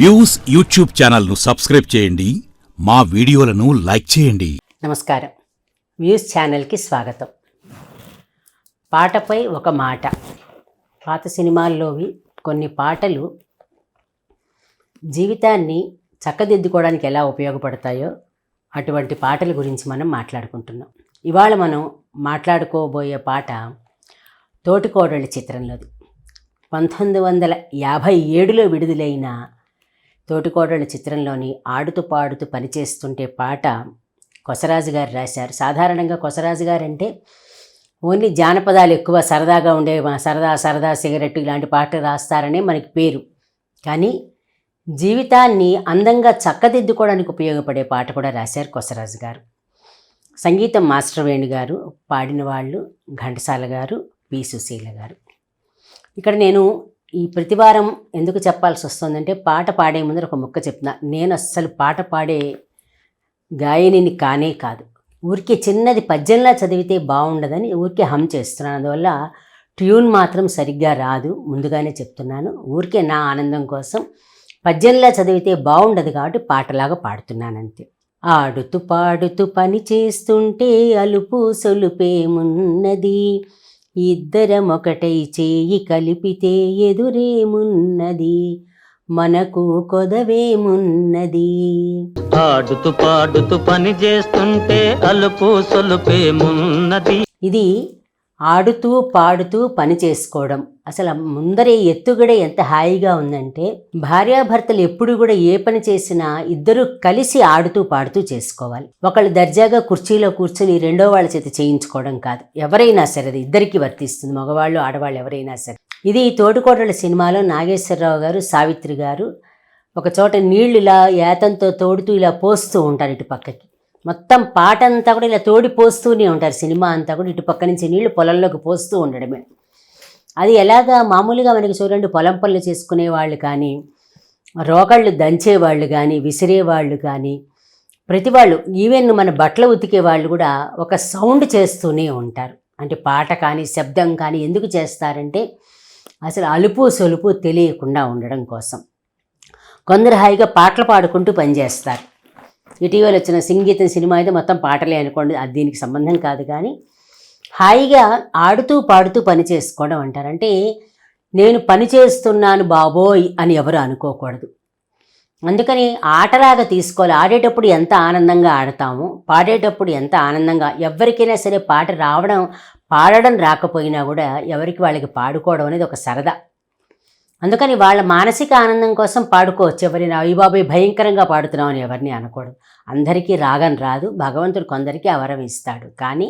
Views YouTube ఛానల్ను subscribe చేయండి, మా వీడియోలను లైక్ చేయండి. నమస్కారం. వ్యూస్ ఛానల్కి స్వాగతం. పాటపై ఒక మాట. పాత సినిమాల్లోవి కొన్ని పాటలు జీవితాన్ని చక్కదిద్దుకోవడానికి ఎలా ఉపయోగపడతాయో అటువంటి పాటల గురించి మనం మాట్లాడుకుంటున్నాం. ఇవాళ మనం మాట్లాడుకోబోయే పాట తోటికోడళ్ళ చిత్రంలోది. 1957లో విడుదలైన తోటికోడళ్ళ చిత్రంలోని ఆడుతూ పాడుతూ పనిచేస్తుంటే పాట కొసరాజు గారు రాశారు. సాధారణంగా కొసరాజు గారు అంటే ఓన్లీ జానపదాలు ఎక్కువ సరదాగా ఉండే సరదా సరదా సిగరెట్ ఇలాంటి పాటలు రాస్తారనే మనకి పేరు. కానీ జీవితాన్ని అందంగా చక్కదిద్దుకోవడానికి ఉపయోగపడే పాట కూడా రాశారు కొసరాజు గారు. సంగీతం మాస్టర్ వేణు గారు, పాడిన వాళ్ళు ఘంటసాల గారు, పి సుశీల గారు. ఇక్కడ నేను ఈ ప్రతివారం ఎందుకు చెప్పాల్సి వస్తుందంటే పాట పాడే ముందర ఒక ముక్క చెప్తున్నా. నేను అస్సలు పాట పాడే గాయనిని కానే కాదు. ఊరికే చిన్నది పద్యంలా చదివితే బాగుండదని ఊరికే హమ్ చేస్తున్నాను. అందువల్ల ట్యూన్ మాత్రం సరిగ్గా రాదు, ముందుగానే చెప్తున్నాను. ఊరికే నా ఆనందం కోసం పద్యంలా చదివితే బాగుండదు కాబట్టి పాటలాగా పాడుతున్నాను అంతే. ఆడుతూ పాడుతూ పని చేస్తుంటే అలుపు సొలుపేమున్నది, ఇద్దరం ఒకటై చేయి కలిపితే ఎదురేమున్నది, మనకు కొదవేమున్నది. ఆడుతూ పాడుతూ పని చేస్తుంటే అలుపు సొలుపేమున్నది. ఇది ఆడుతూ పాడుతూ పని చేసుకోవడం. అసలు ముందరే ఎత్తుగడే ఎంత హాయిగా ఉందంటే, భార్యాభర్తలు ఎప్పుడు కూడా ఏ పని చేసినా ఇద్దరు కలిసి ఆడుతూ పాడుతూ చేసుకోవాలి. ఒకళ్ళు దర్జాగా కుర్చీలో కూర్చుని రెండో వాళ్ళ చేత చేయించుకోవడం కాదు. ఎవరైనా సరే అది ఇద్దరికి వర్తిస్తుంది, మగవాళ్ళు ఆడవాళ్ళు ఎవరైనా సరే. ఇది తోటికోడళ్ళ సినిమాలో నాగేశ్వరరావు గారు, సావిత్రి గారు ఒక చోట నీళ్లు ఇలా ఏతంతో తోడుతూ ఇలా పోస్తూ ఉంటారు ఇటు పక్కకి. మొత్తం పాట అంతా కూడా ఇలా తోడి పోస్తూనే ఉంటారు. సినిమా అంతా కూడా ఇటు పక్క నుంచి నీళ్లు పొలంలోకి పోస్తూ ఉండడమే. అది ఎలాగా మామూలుగా మనకి చూడండి, పొలం పనులు చేసుకునే వాళ్ళు కానీ, రోకళ్ళు దంచేవాళ్ళు కానీ, విసిరేవాళ్ళు కానీ, ప్రతి వాళ్ళు ఈవెన్ మన బట్టలు ఉతికే వాళ్ళు కూడా ఒక సౌండ్ చేస్తూనే ఉంటారు. అంటే పాట కానీ శబ్దం కానీ ఎందుకు చేస్తారంటే అసలు అలుపు సొలుపు తెలియకుండా ఉండడం కోసం. కొందరు హాయిగా పాటలు పాడుకుంటూ పనిచేస్తారు. ఇటీవల వచ్చిన సంగీతం సినిమా అయితే మొత్తం పాటలే అనుకోండి, అది దీనికి సంబంధం కాదు. కానీ హాయిగా ఆడుతూ పాడుతూ పని చేసుకోవడం అంటారు. అంటే నేను పని చేస్తున్నాను బాబోయ్ అని ఎవరు అనుకోకూడదు. అందుకని ఆటలాగా తీసుకోవాలి. ఆడేటప్పుడు ఎంత ఆనందంగా ఆడతామో, పాడేటప్పుడు ఎంత ఆనందంగా. ఎవరికైనా సరే పాడడం రాకపోయినా కూడా ఎవరికి వాళ్ళకి పాడుకోవడం అనేది ఒక సరదా. అందుకని వాళ్ళ మానసిక ఆనందం కోసం పాడుకోవచ్చు. ఎవరైనా అయ్య బాబాయ్ భయంకరంగా పాడుతున్నామని ఎవరిని అనకూడదు. అందరికీ రాగం రాదు, భగవంతుడు కొందరికి అవరం ఇస్తాడు. కానీ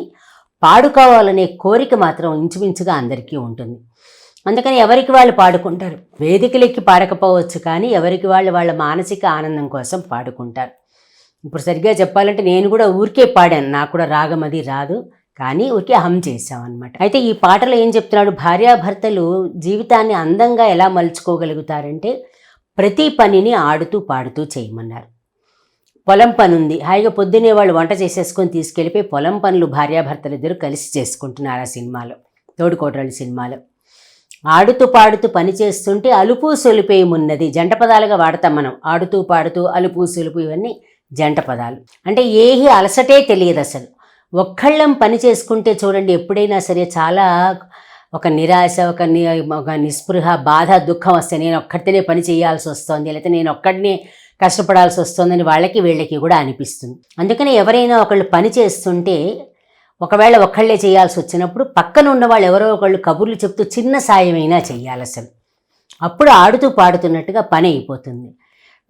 పాడుకోవాలనే కోరిక మాత్రం ఇంచుమించుగా అందరికీ ఉంటుంది. అందుకని ఎవరికి వాళ్ళు పాడుకుంటారు. వేదికలెక్కి పాడకపోవచ్చు, కానీ ఎవరికి వాళ్ళు వాళ్ళ మానసిక ఆనందం కోసం పాడుకుంటారు. ఇప్పుడు సరిగ్గా చెప్పాలంటే నేను కూడా ఊరికే పాడాను, నాకు కూడా రాగం అది రాదు, కానీ ఊరికే హమ్ చేసామన్నమాట. అయితే ఈ పాటలో ఏం చెప్తున్నాడు, భార్యాభర్తలు జీవితాన్ని అందంగా ఎలా మలుచుకోగలుగుతారంటే ప్రతి పనిని ఆడుతూ పాడుతూ చేయమన్నారు. పొలం పని ఉంది, హాయిగా పొద్దునే వాళ్ళు వంట చేసేసుకొని తీసుకెళ్ళిపోయి పొలం పనులు భార్యాభర్తలు ఇద్దరు కలిసి చేసుకుంటున్నారు. ఆ సినిమాలో, తోటికోడళ్ళ సినిమాలో ఆడుతూ పాడుతూ పని చేస్తుంటే అలుపు సొలుపేమున్నది. జంట పదాలుగా వాడతాం మనం. ఆడుతూ పాడుతూ అలుపు సొలుపు ఇవన్నీ జంట పదాలు. అంటే ఏహి అలసటే తెలియదు అసలు. ఒక్కళ్ళం పని చేసుకుంటే చూడండి, ఎప్పుడైనా సరే చాలా ఒక నిరాశ, ఒక నిస్పృహ, బాధ, దుఃఖం వస్తే నేను ఒక్కడితేనే పని చేయాల్సి వస్తుంది, లేకపోతే నేను ఒక్కడినే కష్టపడాల్సి వస్తుందని వాళ్ళకి వీళ్ళకి కూడా అనిపిస్తుంది. అందుకని ఎవరైనా ఒకళ్ళు పని చేస్తుంటే ఒకవేళ ఒక్కళ్ళే చేయాల్సి వచ్చినప్పుడు పక్కన ఉన్న వాళ్ళు ఎవరో ఒకళ్ళు కబుర్లు చెప్తూ చిన్న సాయమైనా చెయ్యాలి అసలు. అప్పుడు ఆడుతూ పాడుతున్నట్టుగా పని అయిపోతుంది.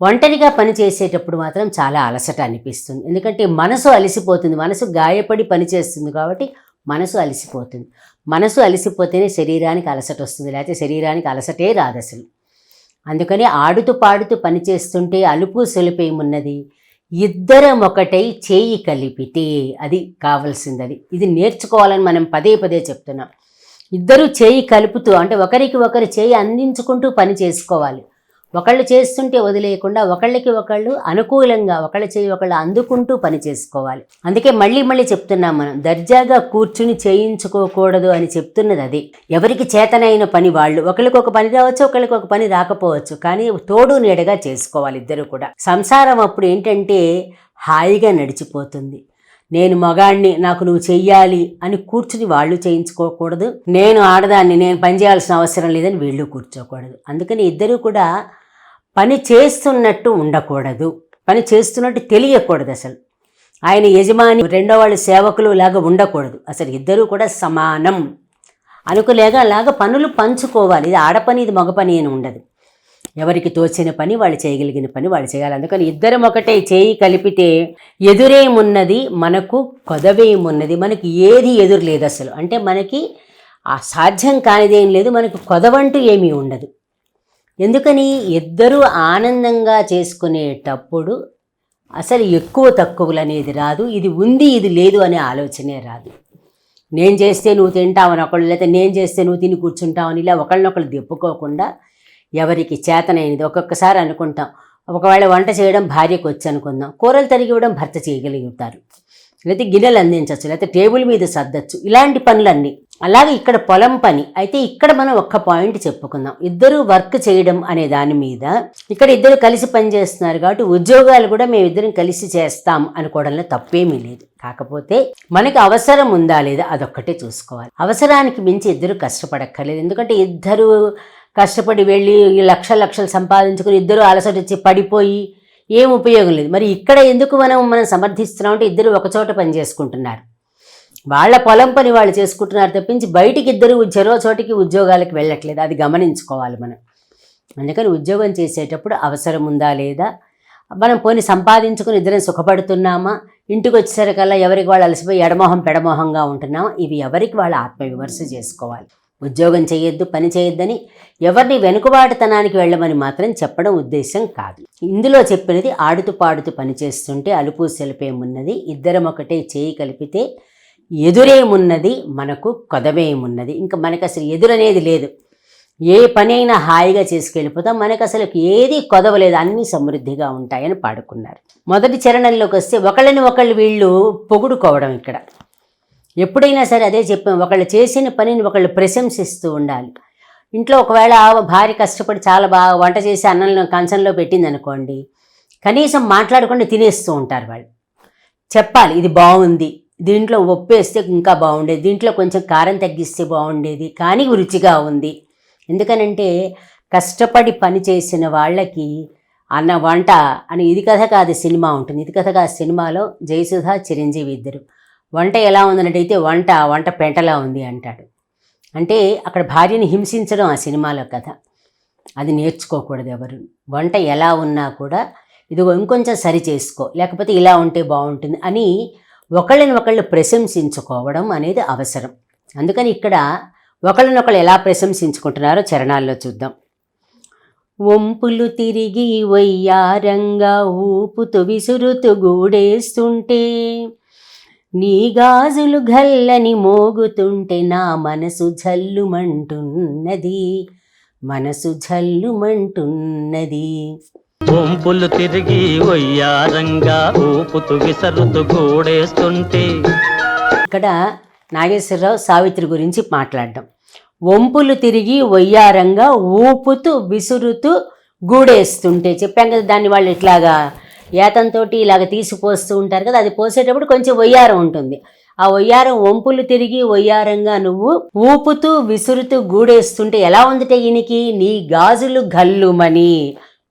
ఒంటరిగా పని చేసేటప్పుడు మాత్రం చాలా అలసట అనిపిస్తుంది. ఎందుకంటే మనసు అలసిపోతుంది, మనసు గాయపడి పని చేస్తుంది కాబట్టి మనసు అలసిపోతుంది. మనసు అలసిపోతేనే శరీరానికి అలసట వస్తుంది, లేకపోతే శరీరానికి అలసటే రాదు అసలు. అందుకని ఆడుతూ పాడుతూ పని చేస్తుంటే అలుపు సొలుపేమున్నది, ఇద్దరం ఒకటై చేయి కలిపితే, అది కావాల్సింది. ఇది నేర్చుకోవాలని మనం పదే పదే చెప్తున్నాం. ఇద్దరు చేయి కలుపుతూ, అంటే ఒకరికి ఒకరు చేయి అందించుకుంటూ పని చేసుకోవాలి. ఒకళ్ళు చేస్తుంటే వదిలేయకుండా ఒకళ్ళకి ఒకళ్ళు అనుకూలంగా ఒకళ్ళ చేయి ఒకళ్ళు అందుకుంటూ పని చేసుకోవాలి. అందుకే మళ్ళీ మళ్ళీ చెప్తున్నాం, మనం దర్జాగా కూర్చుని చేయించుకోకూడదు అని చెప్తున్నది అది. ఎవరికి చేతనైన పని వాళ్ళు, ఒకరికి ఒక పని రావచ్చు, ఒకరికి ఒక పని రాకపోవచ్చు, కానీ తోడు నీడగా చేసుకోవాలి ఇద్దరు కూడా. సంసారం అప్పుడు ఏంటంటే హాయిగా నడిచిపోతుంది. నేను మగాణ్ణి, నాకు నువ్వు చెయ్యాలి అని కూర్చుని వాళ్ళు చేయించుకోకూడదు, నేను ఆడదాన్ని, నేను పని చేయాల్సిన అవసరం లేదని వీళ్ళు కూర్చోకూడదు. అందుకని ఇద్దరు కూడా పని చేస్తున్నట్టు ఉండకూడదు, పని చేస్తున్నట్టు తెలియకూడదు. అసలు ఆయన యజమాని, రెండో వాళ్ళు సేవకులు లాగా ఉండకూడదు. అసలు ఇద్దరూ కూడా సమానం అనుకోలేగా అలాగా పనులు పంచుకోవాలి. ఇది ఆడపని, ఇది మగ పని అని ఉండదు. ఎవరికి తోచిన పని వాళ్ళు చేయగలిగిన పని వాళ్ళు చేయాలి. అందుకని ఇద్దరం ఒకటే చేయి కలిపితే ఎదురేమున్నది మనకు, కొదవేమున్నది మనకి, ఏది ఎదురు లేదు అసలు. అంటే మనకి ఆ సాధ్యం కానిదేం లేదు, మనకు కొదవంటూ ఏమీ ఉండదు. ఎందుకని ఇద్దరూ ఆనందంగా చేసుకునేటప్పుడు అసలు ఎక్కువ తక్కువలు అనేది రాదు. ఇది ఉంది ఇది లేదు అనే ఆలోచనే రాదు. నేను చేస్తే నువ్వు తింటావని ఒకళ్ళు, లేకపోతే నేను చేస్తే నువ్వు తిని కూర్చుంటావని ఇలా ఒకళ్ళనొకళ్ళు దెప్పుకోకుండా ఎవరికి చేతనైనది. ఒక్కొక్కసారి అనుకుంటాం, ఒకవేళ వంట చేయడం భార్యకు వచ్చి అనుకుందాం, కూరలు తరిగి ఇవ్వడం భర్త చేయగలుగుతారు, లేకపోతే గిన్నెలు అందించవచ్చు, లేకపోతే టేబుల్ మీద సర్దచ్చు, ఇలాంటి పనులన్నీ. అలాగే ఇక్కడ పొలం పని అయితే ఇక్కడ మనం ఒక్క పాయింట్ చెప్పుకుందాం. ఇద్దరు వర్క్ చేయడం అనే దాని మీద ఇక్కడ ఇద్దరు కలిసి పని చేస్తున్నారు కాబట్టి ఉద్యోగాలు కూడా మేమిద్దరం కలిసి చేస్తాం అనుకోవడంలో తప్పేమీ లేదు. కాకపోతే మనకి అవసరం ఉందా లేదా అదొక్కటే చూసుకోవాలి. అవసరానికి మించి ఇద్దరు కష్టపడక్కర్లేదు. ఎందుకంటే ఇద్దరు కష్టపడి వెళ్ళి లక్షలు సంపాదించుకుని ఇద్దరు అలసట వచ్చి పడిపోయి ఏం ఉపయోగం లేదు. మరి ఇక్కడ ఎందుకు మనం సమర్థిస్తున్నాం అంటే ఇద్దరు ఒకచోట పని చేసుకుంటున్నారు, వాళ్ళ పొలం పని వాళ్ళు చేసుకుంటున్నారు తప్పించి బయటికి ఇద్దరు చెరో చోటికి ఉద్యోగాలకు వెళ్ళట్లేదు. అది గమనించుకోవాలి మనం. అందుకని ఉద్యోగం చేసేటప్పుడు అవసరం ఉందా లేదా, మనం పోని సంపాదించుకుని ఇద్దరం సుఖపడుతున్నామా, ఇంటికి వచ్చేసరికల్లా ఎవరికి వాళ్ళు అలసిపోయి ఎడమోహం పెడమోహంగా ఉంటున్నామా, ఇవి ఎవరికి వాళ్ళు ఆత్మవిమర్శ చేసుకోవాలి. ఉద్యోగం చేయొద్దు, పని చేయొద్దని ఎవరిని వెనుకబాటుతనానికి వెళ్ళమని మాత్రం చెప్పడం ఉద్దేశం కాదు. ఇందులో చెప్పినది ఆడుతూ పాడుతూ పని చేస్తుంటే అలుపు సెలపేమున్నది, ఇద్దరం ఒకటే చేయి కలిపితే ఎదురేమున్నది మనకు, కొదవేమున్నది. ఇంకా మనకు అసలు ఎదురనేది లేదు. ఏ పని అయినా హాయిగా చేసుకెళ్ళిపోతాం, మనకు అసలు ఏది కొదవలేదు, అన్నీ సమృద్ధిగా ఉంటాయని పాడుకున్నారు. మొదటి చరణంలోకి వస్తే ఒకళ్ళని ఒకళ్ళు వీళ్ళు పొగుడుకోవడం. ఇక్కడ ఎప్పుడైనా సరే అదే చెప్పాం, ఒకళ్ళు చేసిన పనిని ఒకళ్ళు ప్రశంసిస్తూ ఉండాలి. ఇంట్లో ఒకవేళ భార్య కష్టపడి చాలా బాగా వంట చేసి అన్నంలో కంచంలో పెట్టింది అనుకోండి, కనీసం మాట్లాడకుండా తినేస్తూ ఉంటారు వాళ్ళు. చెప్పాలి ఇది బాగుంది, దీంట్లో ఉప్పేస్తే ఇంకా బాగుండేది, దీంట్లో కొంచెం కారం తగ్గిస్తే బాగుండేది, కానీ రుచిగా ఉంది. ఎందుకనంటే కష్టపడి పని చేసిన వాళ్ళకి అన్న వంట అని ఇది కథ కాదు సినిమా ఉంటుంది. ఇది కథ కాదు సినిమాలో జయసుధ చిరంజీవి ఇద్దరు వంట ఎలా ఉందన్నట్టయితే వంట పెంటలా ఉంది అంటాడు. అంటే అక్కడ భార్యని హింసించడం ఆ సినిమాలో కథ. అది నేర్చుకోకూడదు ఎవరు. వంట ఎలా ఉన్నా కూడా ఇదిగో ఇంకొంచెం సరి చేసుకో, లేకపోతే ఇలా ఉంటే బాగుంటుంది అని ఒకళ్ళని ఒకళ్ళు ప్రశంసించుకోవడం అనేది అవసరం. అందుకని ఇక్కడ ఒకళ్ళనొకళ్ళు ఎలా ప్రశంసించుకుంటున్నారో చరణాల్లో చూద్దాం. వంపులు తిరిగి వయ్యారంగా ఊపుతూ విసురుతూ గూడేస్తుంటే, నీ గాజులు గల్లని మోగుతుంటే నా మనసు జల్లుమంటున్నది, మనసు జల్లుమంటున్నది. వంపులు తిరిగి వయ్యారంగా ఊపుతూ విసురుతూ గూడేస్తుంటే, ఇక్కడ నాగేశ్వరరావు సావిత్రి గురించి మాట్లాడడం. వంపులు తిరిగి వయ్యారంగా ఊపుతూ విసురుతూ గూడేస్తుంటే చెప్పాం కదా, దాన్ని వాళ్ళు ఇట్లాగా ఏతంతో ఇలాగ తీసిపోస్తూ ఉంటారు కదా, అది పోసేటప్పుడు కొంచెం వయ్యారం ఉంటుంది. ఆ వయ్యారం వంపులు తిరిగి వయ్యారంగా నువ్వు ఊపుతూ విసురుతూ గూడేస్తుంటే ఎలా ఉందిటే ఈయనకి, నీ గాజులు గల్లుమని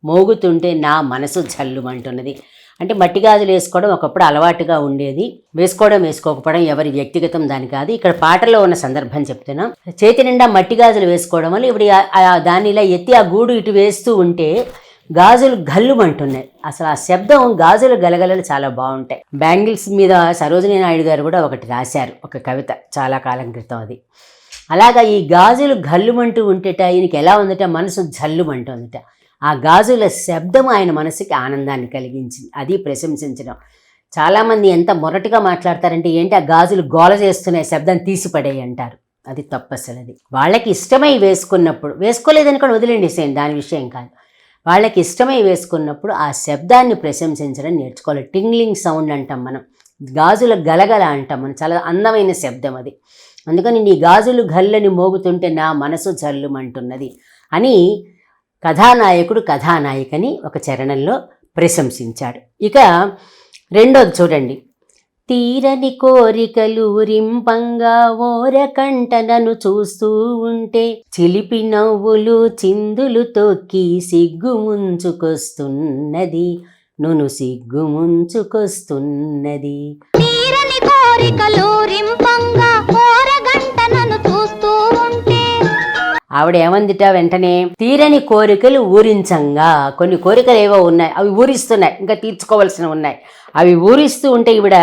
మోగుతుంటే నా మనసు జల్లుమంటున్నది. అంటే మట్టి గాజులు వేసుకోవడం ఒకప్పుడు అలవాటుగా ఉండేది, వేసుకోకపోవడం ఎవరి వ్యక్తిగతం దాని కాదు. ఇక్కడ పాటలో ఉన్న సందర్భం చెప్తున్నాం. చేతి నిండా మట్టి గాజులు వేసుకోవడం వల్ల ఇప్పుడు దాన్ని ఇలా ఎత్తి ఆ గూడు ఇటు వేస్తూ ఉంటే గాజులు గల్లుమంటున్నాయి. అసలు ఆ శబ్దం గాజులు గలగలలు చాలా బాగుంటాయి. బ్యాంగిల్స్ మీద సరోజినీ నాయుడు గారు కూడా ఒకటి రాశారు, ఒక కవిత చాలా కాలం క్రితం. అది అలాగా ఈ గాజులు గల్లుమంటూ ఉంటేట ఈయనకి ఎలా ఉందట, మనసు జల్లుమంటుందట. ఆ గాజుల శబ్దం ఆయన మనసుకి ఆనందాన్ని కలిగించింది. అది ప్రశంసించడం. చాలామంది ఎంత మొరటుగా మాట్లాడతారంటే, ఏంటి ఆ గాజులు గోల చేస్తున్నాయి, శబ్దం తీసిపడేయి అంటారు. అది తప్పు. అసలు అది వాళ్ళకి ఇష్టమై వేసుకున్నప్పుడు, వేసుకోలేదని కూడా వదిలేండి, సేమ్ దాని విషయం కాదు. వాళ్ళకి ఇష్టమై వేసుకున్నప్పుడు ఆ శబ్దాన్ని ప్రశంసించడం నేర్చుకోవాలి. టింగ్లింగ్ సౌండ్ అంటాం మనం, గాజుల గలగల అంటాం మనం, చాలా అందమైన శబ్దం అది. అందుకని నీ గాజులు గల్లని మోగుతుంటే నా మనసు జల్లుమంటున్నది అని కథానాయకుడు కథానాయికని ఒక చరణంలో ప్రశంసించాడు. ఇక రెండోది చూడండి. తీరని కోరికలు రింపంగా ఓరకంటనను చూస్తూ ఉంటే చిలిపి నవ్వులు చిందులు తొక్కి సిగ్గు ముంచుకొస్తున్నది, నును సిగ్గు ముంచుకొస్తున్నది. తీరని కోరికలు రింపంగా ఓరగంటనను చూస్తూ ఉంటే, ఆవిడ ఏమందిట వెంటనే, తీరని కోరికలు ఊరించంగా, కొన్ని కోరికలు ఏవో ఉన్నాయి అవి ఊరిస్తున్నాయి, ఇంకా తీర్చుకోవాల్సినవి ఉన్నాయి, అవి ఊరిస్తూ ఉంటే ఈవిడ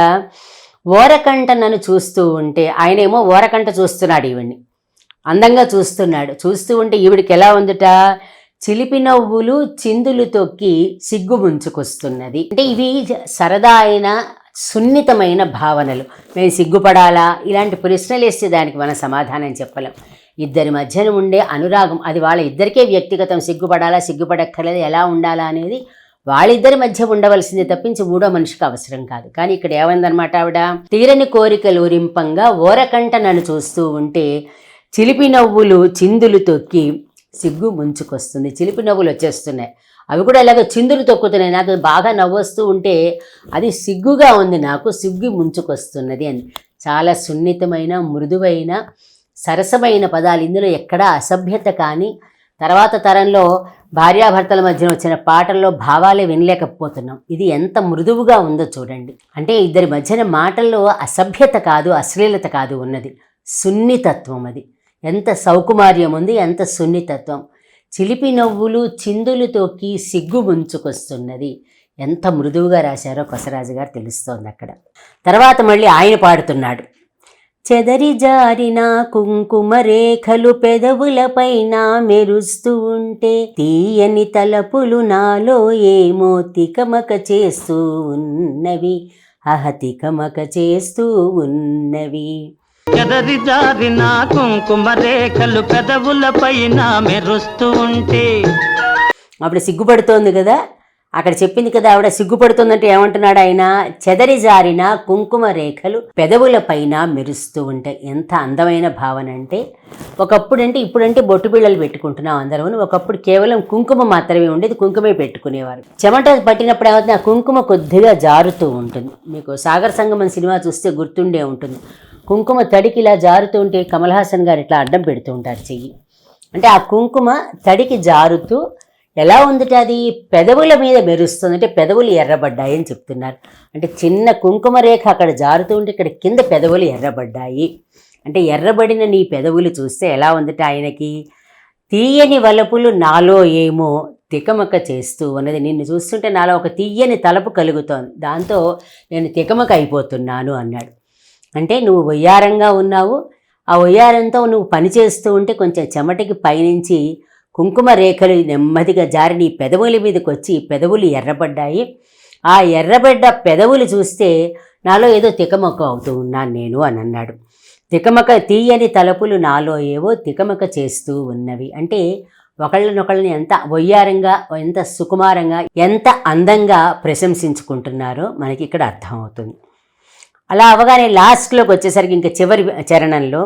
ఓరకంట నన్ను చూస్తూ ఉంటే, ఆయనేమో ఓరకంట చూస్తున్నాడు, ఈవిడ్ని అందంగా చూస్తున్నాడు. చూస్తూ ఉంటే ఈవిడికి ఎలా ఉందిట, చిలిపి నవ్వులు చిందులు తొక్కి సిగ్గు ముంచుకొస్తున్నది. అంటే ఇవి సరదా అయిన సున్నితమైన భావనలు. మేము సిగ్గుపడాలా ఇలాంటి ప్రశ్నలు వేస్తే దానికి మనం సమాధానం చెప్పలేం. ఇద్దరి మధ్యన ఉండే అనురాగం అది వాళ్ళ ఇద్దరికే వ్యక్తిగతం. సిగ్గుపడాలా సిగ్గుపడక్కర్లేదు ఎలా ఉండాలా అనేది వాళ్ళిద్దరి మధ్య ఉండవలసింది తప్పించి మూడో మనిషికి అవసరం కాదు. కానీ ఇక్కడ ఏమైందనమాట, ఆవిడ తీరని కోరికలు రింపంగా ఓరకంట నన్ను చూస్తూ ఉంటే చిలిపి నవ్వులు చిందులు తొక్కి సిగ్గు ముంచుకొస్తుంది. చిలిపి నవ్వులు వచ్చేస్తున్నాయి, అవి కూడా ఇలాగ చిందులు తొక్కుతున్నాయి. నాకు బాగా నవ్వొస్తూ ఉంటే అది సిగ్గుగా ఉంది, నాకు సిగ్గు ముంచుకొస్తున్నది అని. చాలా సున్నితమైన మృదువైన సరసమైన పదాలు. ఇందులో ఎక్కడా అసభ్యత కానీ, తర్వాత తరంలో భార్యాభర్తల మధ్యన వచ్చిన పాటల్లో భావాలే వినలేకపోతున్నాం. ఇది ఎంత మృదువుగా ఉందో చూడండి. అంటే ఇద్దరి మధ్యన మాటల్లో అసభ్యత కాదు, అశ్లీలత కాదు ఉన్నది, సున్నితత్వం. అది ఎంత సౌకుమార్యం ఉంది, ఎంత సున్నితత్వం. చిలిపి నవ్వులు చిందులు తొక్కి సిగ్గు ముంచుకొస్తున్నది. ఎంత మృదువుగా రాశారో కొసరాజు గారు తెలుస్తోంది అక్కడ. తర్వాత మళ్ళీ ఆయన పాడుతున్నాడు. చెదరి జారిన కుంకుమ రేఖలు పెదవులపైన మెరుస్తూ ఉంటే తీయని తలపులు నాలో ఏమో తికమక చేస్తూ ఉన్నవి, తికమక చేస్తూ ఉన్నవి. చెదరి జారిన కుంకుమ రేఖలు పెదవుల పైన మెరుస్తూ ఉంటే, అప్పుడు సిగ్గుపడుతోంది కదా, అక్కడ చెప్పింది కదా ఆవిడ సిగ్గుపడుతుందంటే ఏమంటున్నాడు ఆయన, చెదరి జారిన కుంకుమ రేఖలు పెదవుల పైన మెరుస్తూ ఉంటాయి. ఎంత అందమైన భావన అంటే, ఒకప్పుడంటే ఇప్పుడంటే బొట్టు బిళ్ళలు పెట్టుకుంటున్నాం అందరం, ఒకప్పుడు కేవలం కుంకుమ మాత్రమే ఉండేది, కుంకుమే పెట్టుకునేవారు. చెమట పట్టినప్పుడు ఏమవుతుంది, ఆ కుంకుమ కొద్దిగా జారుతూ ఉంటుంది. మీకు సాగర సంగమం సినిమా చూస్తే గుర్తుండే ఉంటుంది. కుంకుమ తడికి ఇలా జారుతూ ఉంటే కమల్ హాసన్ గారు ఇట్లా అడ్డం పెడుతూ ఉంటారు చెయ్యి. అంటే ఆ కుంకుమ తడికి జారుతూ ఎలా ఉందిట, అది పెదవుల మీద మెరుస్తుంది. అంటే పెదవులు ఎర్రబడ్డాయి అని చెప్తున్నారు. అంటే చిన్న కుంకుమ రేఖ అక్కడ జారుతూ ఉంటే ఇక్కడ కింద పెదవులు ఎర్రబడ్డాయి. అంటే ఎర్రబడిన నీ పెదవులు చూస్తే ఎలా ఉందిట ఆయనకి, తీయని వలపులు నాలో ఏమో తికమక చేస్తూ ఉన్నది. నిన్ను చూస్తుంటే నాలో ఒక తీయని తలపు కలుగుతోంది, దాంతో నేను తికమక అయిపోతున్నాను అన్నాడు. అంటే నువ్వు వయ్యారంగా ఉన్నావు, ఆ వయ్యారంతో నువ్వు పని చేస్తూ ఉంటే కొంచెం చెమటకి పైనుంచి కుంకుమ రేఖలు నెమ్మదిగా జారి నీ పెదవుల మీదకి వచ్చి పెదవులు ఎర్రబడ్డాయి. ఆ ఎర్రబడ్డ పెదవులు చూస్తే నాలో ఏదో తికమక అవుతూ ఉన్నాను నేను అని అన్నాడు. తికమక తీయని తలపులు నాలో ఏవో తికమక చేస్తూ ఉన్నవి. అంటే ఒకళ్ళనొకళ్ళని ఎంత వయ్యారంగా, ఎంత సుకుమారంగా, ఎంత అందంగా ప్రశంసించుకుంటున్నారో మనకి ఇక్కడ అర్థమవుతుంది. అలా అవగానే లాస్ట్లోకి వచ్చేసరికి ఇంకా చివరి చరణంలో,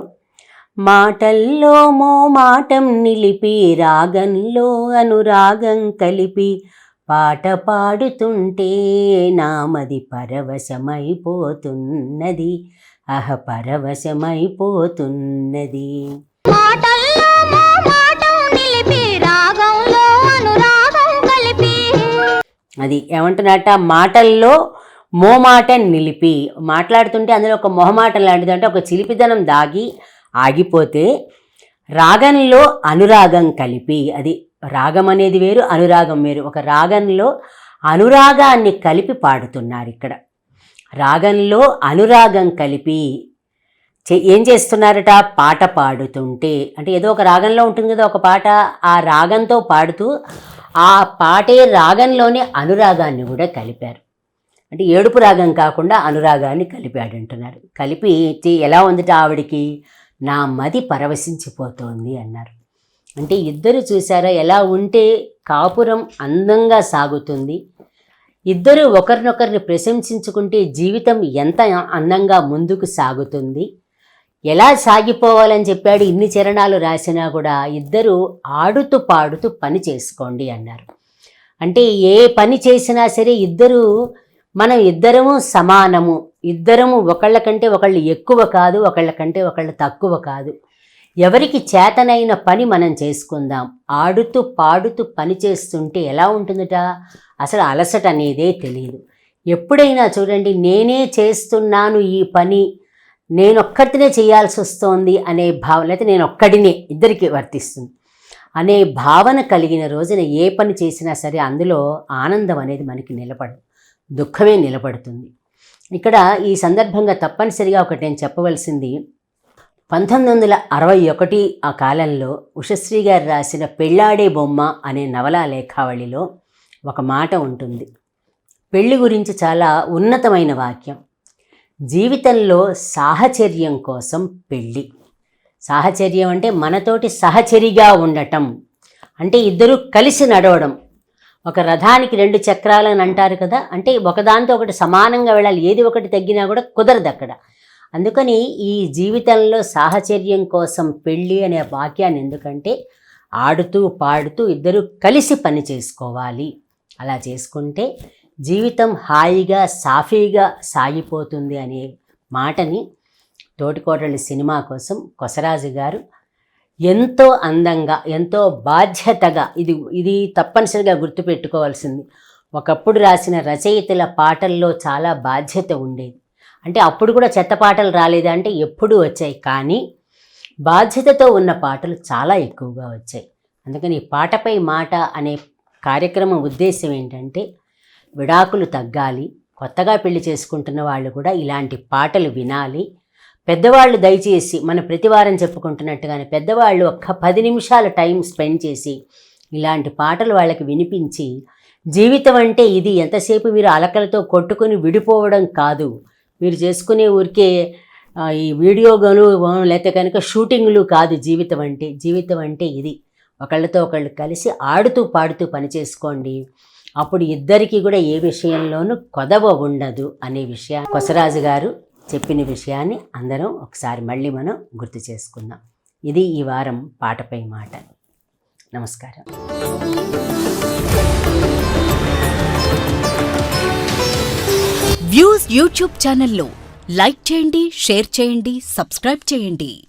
మాటల్లో మోమాటం నిలిపి రాగంలో అనురాగం కలిపి పాట పాడుతుంటే నామది పరవశమైపోతున్నది, పరవశమైపోతున్నది. మాటల్లో మోమాటం నిలిపి రాగంలో అనురాగం కలిపి. అది ఏమంటున్నట్ట, మాటల్లో మోమాటం నిలిపి, మాట్లాడుతుంటే అందులో ఒక మొహమాటం లాంటిది, అంటే ఒక చిలిపిదనం దాగి ఆగిపోతే, రాగంలో అనురాగం కలిపి, అది రాగం అనేది వేరు, అనురాగం వేరు. ఒక రాగంలో అనురాగాన్ని కలిపి పాడుతున్నారు ఇక్కడ. రాగంలో అనురాగం కలిపి ఏం చేస్తున్నారట, పాట పాడుతుంటే. అంటే ఏదో ఒక రాగంలో ఉంటుంది కదా ఒక పాట, ఆ రాగంతో పాడుతూ ఆ పాటే రాగంలోనే అనురాగాన్ని కూడా కలిపారు. అంటే ఏడుపు రాగం కాకుండా అనురాగాన్ని కలిపాడు అంటున్నారు. కలిపి ఎలా ఉందిట ఆవిడికి, నా మది పరవశించిపోతోంది అన్నారు. అంటే ఇద్దరు చూసారా ఎలా ఉంటే కాపురం అందంగా సాగుతుంది, ఇద్దరు ఒకరినొకరిని ప్రశంసించుకుంటే జీవితం ఎంత అందంగా ముందుకు సాగుతుంది, ఎలా సాగిపోవాలని చెప్పాడు. ఇన్ని చరణాలు రాసినా కూడా ఇద్దరు ఆడుతూ పాడుతూ పని చేసుకోండి అన్నారు. అంటే ఏ పని చేసినా సరే మనం ఇద్దరము సమానము, ఇద్దరము ఒకళ్ళకంటే ఒకళ్ళు ఎక్కువ కాదు, ఒకళ్ళకంటే ఒకళ్ళు తక్కువ కాదు. ఎవరికి చేతనైన పని మనం చేసుకుందాం. ఆడుతూ పాడుతూ పని చేస్తుంటే ఎలా ఉంటుందట, అసలు అలసట అనేదే తెలియదు. ఎప్పుడైనా చూడండి, నేనే చేస్తున్నాను ఈ పని, నేనొక్కడినే చేయాల్సి వస్తోంది అనే భావన, లేకపోతే నేను ఒక్కడినే, ఇద్దరికి వర్తిస్తుంది అనే భావన కలిగిన రోజున ఏ పని చేసినా సరే అందులో ఆనందం అనేది మనకి నిలబడదు, దుఃఖమే నిలబడుతుంది. ఇక్కడ ఈ సందర్భంగా తప్పనిసరిగా ఒకటి నేను చెప్పవలసింది, 1961 ఆ కాలంలో ఉషశ్రీ గారు రాసిన పెళ్ళాడే బొమ్మ అనే నవలా లేఖావళిలో ఒక మాట ఉంటుంది. పెళ్లి గురించి చాలా ఉన్నతమైన వాక్యం. జీవితంలో సాహచర్యం కోసం పెళ్ళి. సాహచర్యం అంటే మనతోటి సహచరిగా ఉండటం, అంటే ఇద్దరు కలిసి నడవడం. ఒక రథానికి 2 చక్రాలని అంటారు కదా, అంటే ఒకదాంతో ఒకటి సమానంగా వెళ్ళాలి, ఏది ఒకటి తగ్గినా కూడా కుదరదు అక్కడ. అందుకని ఈ జీవితంలో సాహచర్యం కోసం పెళ్ళి అనే వాక్యాన్ని ఎందుకంటే ఆడుతూ పాడుతూ ఇద్దరు కలిసి పని చేసుకోవాలి. అలా చేసుకుంటే జీవితం హాయిగా సాఫీగా సాగిపోతుంది అనే మాటని తోటికోడళ్ళ సినిమా కోసం కొసరాజు గారు ఎంతో అందంగా, ఎంతో బాధ్యతగా, ఇది తప్పనిసరిగా గుర్తుపెట్టుకోవాల్సింది. ఒకప్పుడు రాసిన రచయితల పాటల్లో చాలా బాధ్యత ఉండేది. అంటే అప్పుడు కూడా చెత్త పాటలు రాలేదు అంటే ఎప్పుడూ వచ్చాయి, కానీ బాధ్యతతో ఉన్న పాటలు చాలా ఎక్కువగా వచ్చాయి. అందుకని పాటపై మాట అనే కార్యక్రమం ఉద్దేశం ఏంటంటే విడాకులు తగ్గాలి, కొత్తగా పెళ్లి చేసుకుంటున్న వాళ్ళు కూడా ఇలాంటి పాటలు వినాలి. పెద్దవాళ్ళు దయచేసి మన ప్రతివారం చెప్పుకుంటున్నట్టుగానే పెద్దవాళ్ళు ఒక్క 10 నిమిషాలు టైం స్పెండ్ చేసి ఇలాంటి పాటలు వాళ్ళకి వినిపించి, జీవితం అంటే ఇది, ఎంతసేపు మీరు అలకలతో కొట్టుకుని విడిపోవడం కాదు, మీరు చేసుకునే ఊరికే ఈ వీడియోలు లేకపోతే కనుక షూటింగ్లు కాదు జీవితం అంటే ఇది. ఒకళ్ళతో ఒకళ్ళు కలిసి ఆడుతూ పాడుతూ పని చేసుకోండి, అప్పుడు ఇద్దరికీ కూడా ఏ విషయంలోనూ కొదవ ఉండదు అనే విషయాన్ని కొసరాజు గారు చెప్పిన విషయాన్ని అందరం ఒకసారి మళ్ళీ మనం గుర్తు చేసుకుందాం. ఇది ఈ వారం పాటపై మాట. నమస్కారం. వ్యూస్ యూట్యూబ్ ఛానల్లో లైక్ చేయండి, షేర్ చేయండి, సబ్స్క్రైబ్ చేయండి.